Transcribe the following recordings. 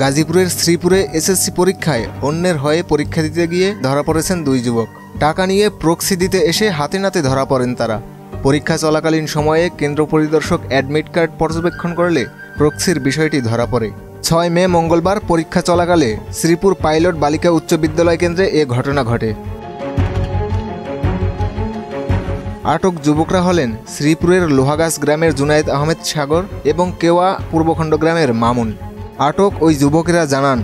গাজীপুরের শ্রীপুরে এসএসসি পরীক্ষায় অন্যের হয়ে পরীক্ষা দিতে গিয়ে ধরা পড়েছেন দুই যুবক। টাকা নিয়ে প্রক্সি দিতে এসে হাতে নাতে ধরা পড়েন তারা। পরীক্ষা চলাকালীন সময়ে কেন্দ্র পরিদর্শক অ্যাডমিট কার্ড পর্যবেক্ষণ করলে প্রক্সির বিষয়টি ধরা পড়ে। 6 মে মঙ্গলবার পরীক্ষা চলাকালে শ্রীপুর পাইলট বালিকা উচ্চ বিদ্যালয় কেন্দ্রে এ ঘটনা ঘটে। আটক যুবকরা হলেন শ্রীপুরের লোহাগাছ গ্রামের জুনায়েদ আহমেদ সাগর এবং কেওয়া পূর্বখণ্ড গ্রামের মামুন। আটক ওই যুবকেরা জানান,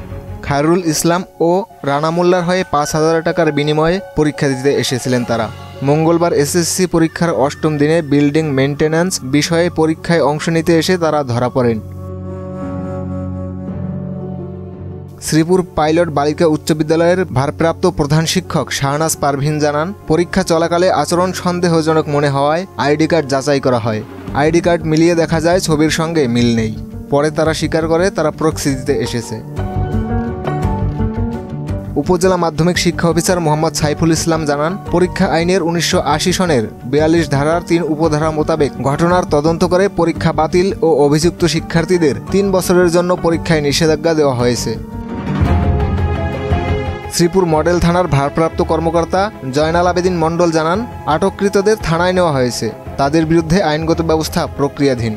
খায়রুল ইসলাম ও রানা মোল্লার হয়ে 5,000 টাকার বিনিময়ে পরীক্ষা দিতে এসেছিলেন তারা। মঙ্গলবার এসএসসি পরীক্ষার 8ম দিনে বিল্ডিং মেইনটেন্যান্স বিষয়ে পরীক্ষায় অংশ নিতে এসে তারা ধরা পড়েন। শ্রীপুর পাইলট বালিকা উচ্চ বিদ্যালয়ের ভারপ্রাপ্ত প্রধান শিক্ষক শাহনাজ পারভিন জানান, পরীক্ষা চলাকালে আচরণ সন্দেহজনক মনে হওয়ায় আইডি কার্ড যাচাই করা হয়। আইডি কার্ড মিলিয়ে দেখা যায় ছবির সঙ্গে মিল নেই। পরে তারা স্বীকার করে তারা প্রক্সি দিতে এসেছে। উপজেলা মাধ্যমিক শিক্ষা অফিসার মোহাম্মদ সাইফুল ইসলাম জানান, পরীক্ষা আইনের 1980 সনের 42 ধারার 3 উপধারা মোতাবেক ঘটনার তদন্ত করে পরীক্ষা বাতিল ও অভিযুক্ত শিক্ষার্থীদের 3 বছরের জন্য পরীক্ষায় নিষেধাজ্ঞা দেওয়া হয়েছে। শ্রীপুর মডেল থানার ভারপ্রাপ্ত কর্মকর্তা জয়নাল আবেদিন মণ্ডল জানান, আটককৃতদের থানায় নেওয়া হয়েছে। তাদের বিরুদ্ধে আইনগত ব্যবস্থা প্রক্রিয়াধীন।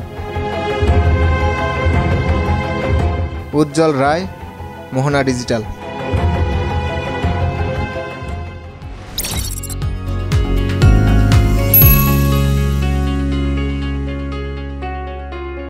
উজ্জ্বল রায়, মোহনা ডিজিটাল।